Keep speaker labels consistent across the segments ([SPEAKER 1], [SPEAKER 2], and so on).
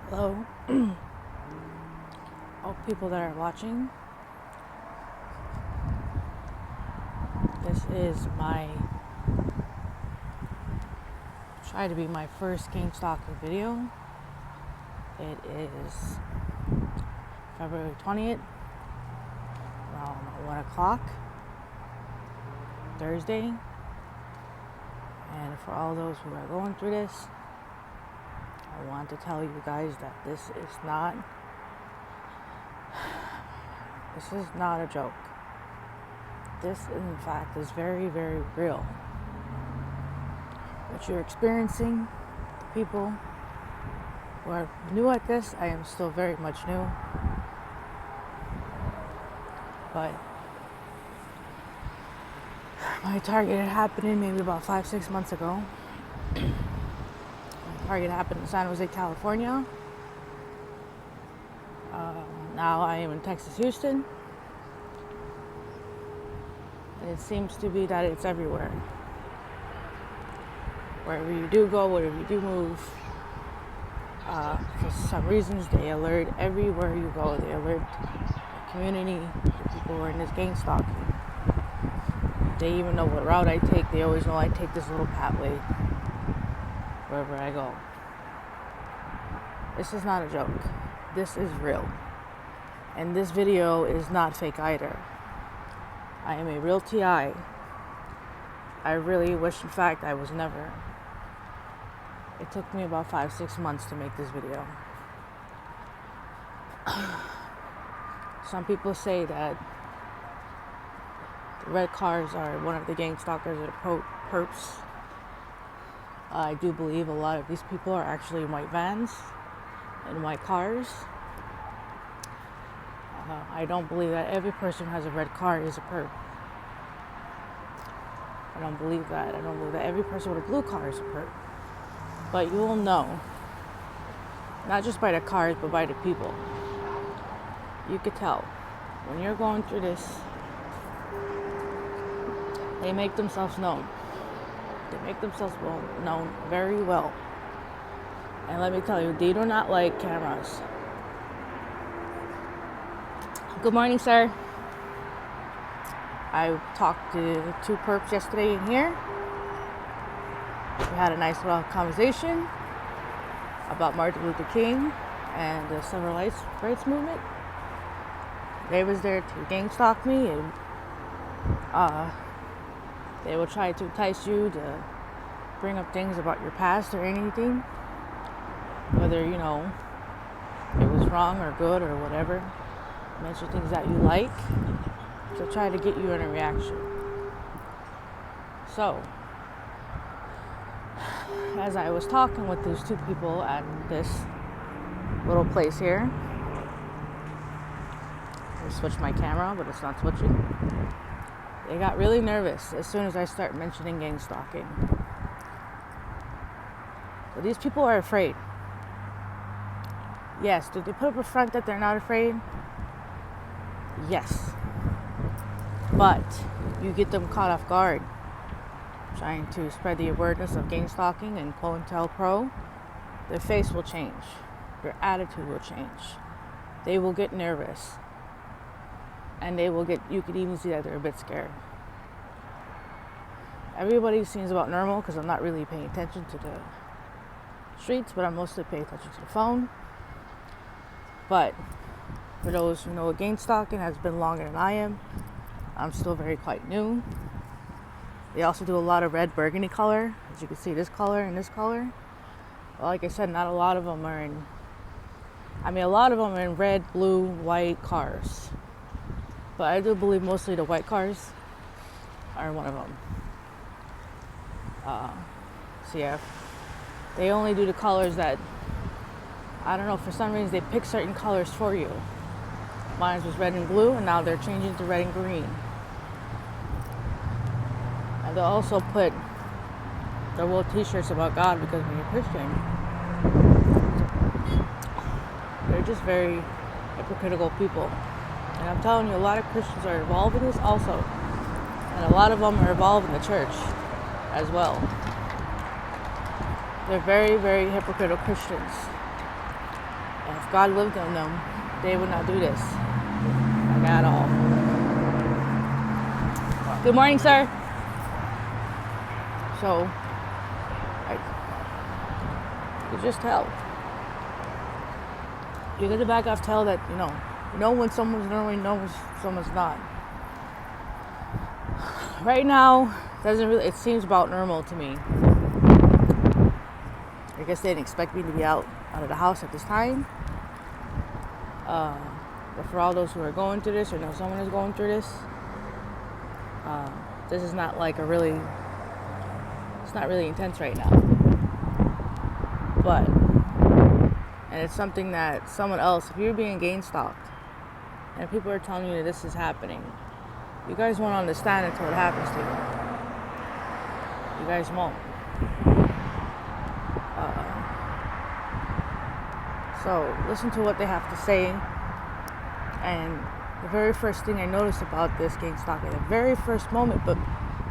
[SPEAKER 1] Hello, all people that are watching. This is try to be my first GangStalking video. It is February 20th, around 1 o'clock, Thursday. And for all those who are going through this, I want to tell you guys that this is not a joke. This, in fact, is very, very real. What you're experiencing, the people who are new at this, I am still very much new. But my target had happened maybe about 5-6 months ago. Target happened in San Jose, California. Now I am in Texas, Houston. And it seems to be that it's everywhere. Wherever you do go, wherever you do move, for some reasons they alert everywhere you go. They alert the community, the people who are in this gang stalking. They even know what route I take. They always know I take this little pathway wherever I go. This is not a joke. This is real. And this video is not fake either. I am a real TI. I really wish, in fact, I was never. It took me about 5-6 months to make this video. Some people say that the red cars are one of the gang stalkers or perps. I do believe a lot of these people are actually in white vans and white cars. I don't believe that every person who has a red car is a perp. I don't believe that. I don't believe that every person with a blue car is a perp. But you will know, not just by the cars, but by the people. You could tell when you're going through this, they make themselves known. They make themselves known very well. And let me tell you, they do not like cameras. Good morning, sir. I talked to 2 perps yesterday in here. We had a nice little conversation about Martin Luther King and the civil rights movement. They was there to gang stalk me, and they will try to entice you to bring up things about your past or anything, whether it was wrong or good or whatever. Mention things that you like to try to get you in a reaction. So, as I was talking with these 2 people at this little place here, I switched my camera, but it's not switching. They got really nervous as soon as I start mentioning gang stalking. So these people are afraid. Yes, did they put up a front that they're not afraid? Yes. But you get them caught off guard trying to spread the awareness of gang stalking and COINTELPRO. Their face will change. Their attitude will change. They will get nervous. And you could even see that they're a bit scared. Everybody seems about normal because I'm not really paying attention to the streets, but I'm mostly paying attention to the phone. But for those who know, gang stalking has been longer than I am. I'm still very quite new. They also do a lot of red burgundy color. As you can see, this color and this color. Well, like I said, not a lot of them are in... a lot of them are in red, blue, white cars. But I do believe mostly the white cars are one of them. So yeah, they only do the colors that... I don't know, for some reason they pick certain colors for you. Mine was red and blue, and now they're changing to red and green. And they'll also put their little t-shirts about God because when you're Christian, they're just very hypocritical people. And I'm telling you, a lot of Christians are involved in this also. And a lot of them are involved in the church as well. They're very, very hypocritical Christians. God lived in them, they would not do this. Like at all. Good morning, sir. So, like, you just tell. You get the back off tell that, you know when someone's normal, you know when someone's not. Right now, it seems about normal to me. I guess they didn't expect me to be out of the house at this time. But for all those who are going through this or know someone is going through this, this is not like it's not really intense right now. But, and it's something that someone else, if you're being gang-stalked and people are telling you that this is happening, you guys won't understand until it happens to you. You guys won't. So listen to what they have to say. And the very first thing I noticed about this gang stalking, the very first moment, but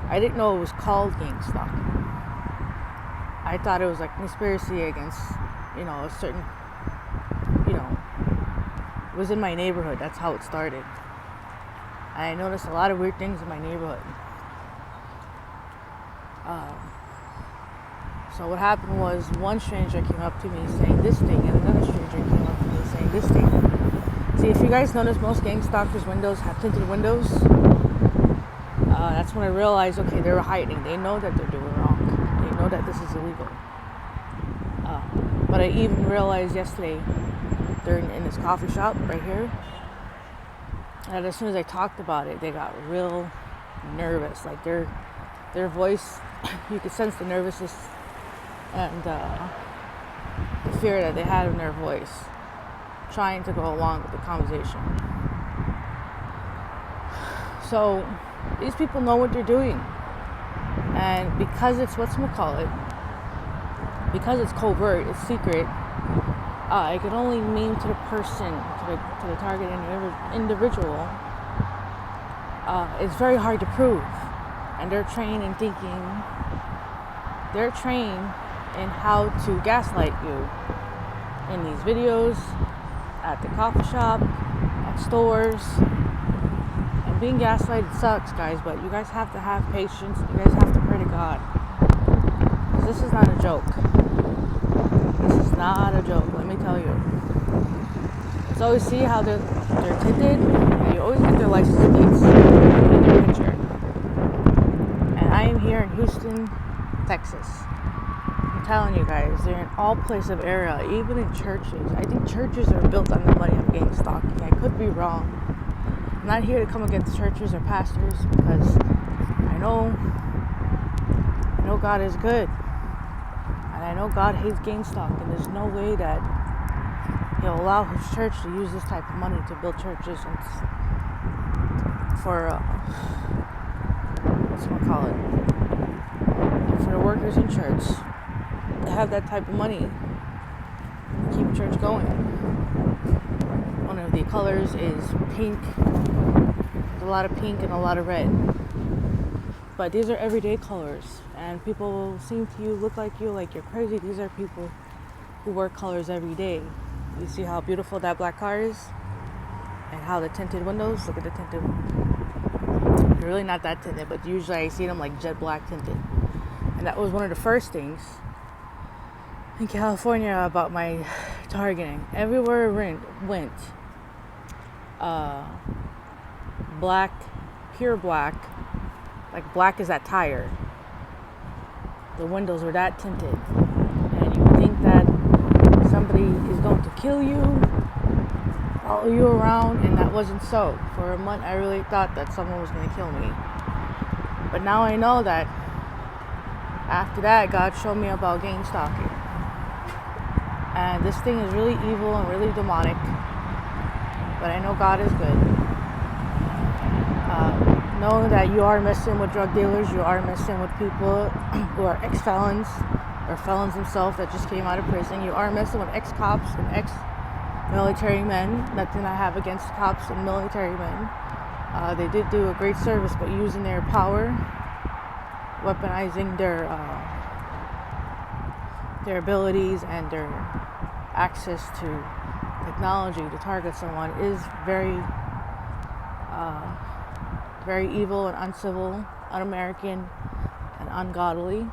[SPEAKER 1] I didn't know it was called gang stalking. I thought it was like conspiracy against, a certain, it was in my neighborhood. That's how it started. I noticed a lot of weird things in my neighborhood. So what happened was one stranger came up to me saying this thing, and another stranger came up to me saying this thing. See, if you guys notice, most gang stalkers' windows have tinted windows. That's when I realized, okay, they were hiding. They know that they're doing wrong. They know that this is illegal. But I even realized yesterday, in this coffee shop right here, that as soon as I talked about it, they got real nervous. Like their voice, you could sense the nervousness and the fear that they had in their voice, trying to go along with the conversation. So these people know what they're doing, and because it's because it's covert, it's secret, it can only mean to the person, to the target individual. It's very hard to prove, and they're trained in thinking. They're trained in how to gaslight you in these videos, at the coffee shop, at stores. And being gaslighted sucks, guys, but you guys have to have patience. You guys have to pray to God, because this is not a joke. This is not a joke, let me tell you. Let's always see how they're tinted, and you always get their license plates in their picture. And I am here in Houston, Texas. I'm telling you guys, they're in all places of area, even in churches. I think churches are built on the money of gang stalking. I could be wrong. I'm not here to come against churches or pastors, because I know God is good. And I know God hates gang stalking. There's no way that He'll allow His church to use this type of money to build churches and for for the workers in church to have that type of money to keep church going. One of the colors is pink. There's a lot of pink and a lot of red. But these are everyday colors, and people will seem to look like you're crazy. These are people who wear colors every day. You see how beautiful that black car is? And how the tinted windows, look at the tinted. They're really not that tinted, but usually I see them like jet black tinted. And that was one of the first things in California about my targeting. Everywhere I went, black, pure black, like black as that tire. The windows were that tinted. And you would think that somebody is going to kill you, follow you around, and that wasn't so. For a month, I really thought that someone was going to kill me. But now I know that after that, God showed me about gang stalking. And this thing is really evil and really demonic. But I know God is good. Knowing that you are messing with drug dealers, you are messing with people who are ex-felons or felons themselves that just came out of prison. You are messing with ex-cops and ex-military men. Nothing I have against cops and military men. They did do a great service, but using their power, weaponizing their abilities and their access to technology to target someone is very, very evil and uncivil, un-American, and ungodly.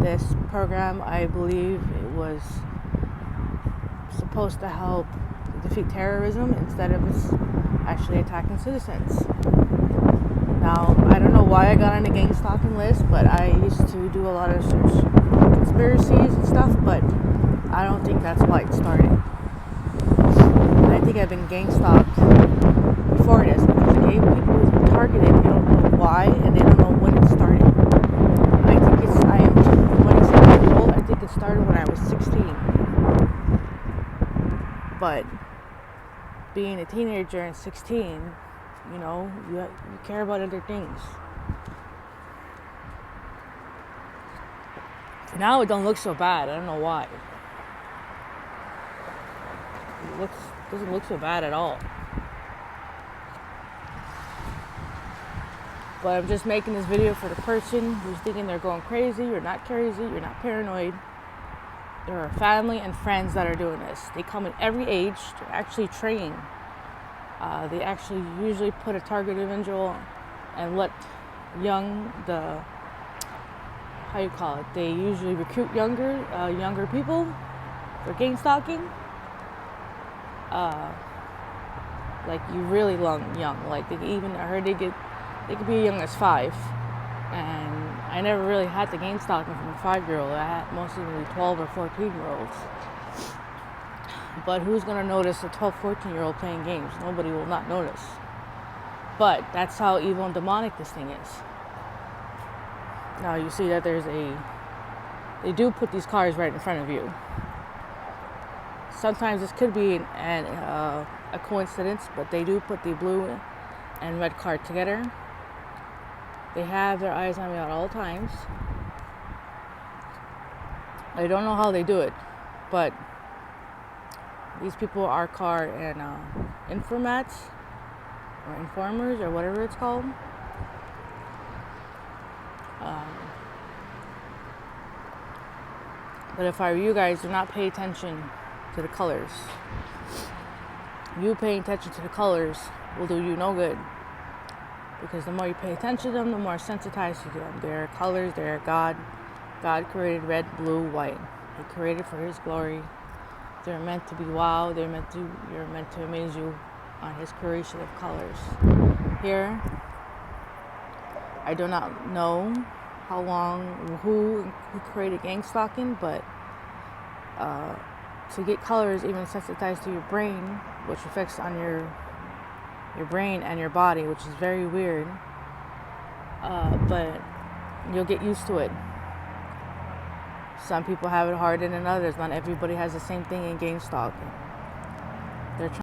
[SPEAKER 1] This program, I believe, it was supposed to help defeat terrorism instead of actually attacking citizens. Now, I don't know why I got on the GangStalking list, but I used to do a lot of conspiracies and stuff, but I don't think that's why it started. And I think I've been gang-stalked before this, because the gay people who've been targeted, they don't know why, and they don't know when it started. I am 27 years old. I think it started when I was 16. But being a teenager and 16, you know, you care about other things. Now it don't look so bad. I don't know why. It doesn't look so bad at all. But I'm just making this video for the person who's thinking they're going crazy. You're not crazy. You're not paranoid. There are family and friends that are doing this. They come in every age. They're actually trained. They actually usually put a target individual and let they usually recruit younger people for gang stalking. Like you really young. Like I heard they could be as young as 5. And I never really had the gang stalking from a 5-year-old. I had mostly maybe 12 or 14-year-olds. But who's going to notice a 12, 14-year-old playing games? Nobody will not notice. But that's how evil and demonic this thing is. Now you see that they do put these cars right in front of you. Sometimes this could be a coincidence, but they do put the blue and red car together. They have their eyes on me at all times. I don't know how they do it, but these people are car and informats or informers or whatever it's called. But if I were you guys, do not pay attention to the colors. You paying attention to the colors will do you no good. Because the more you pay attention to them, the more sensitized you get. They're colors, they're God. God created red, blue, white. He created for His glory. They're meant to be wow. You're meant to amaze you on His creation of colors. Here, I do not know how long, who created gang stalking, but to get colors even sensitized to your brain, which affects on your brain and your body, which is very weird, but you'll get used to it. Some people have it harder than others. Not everybody has the same thing in gang stalking. They're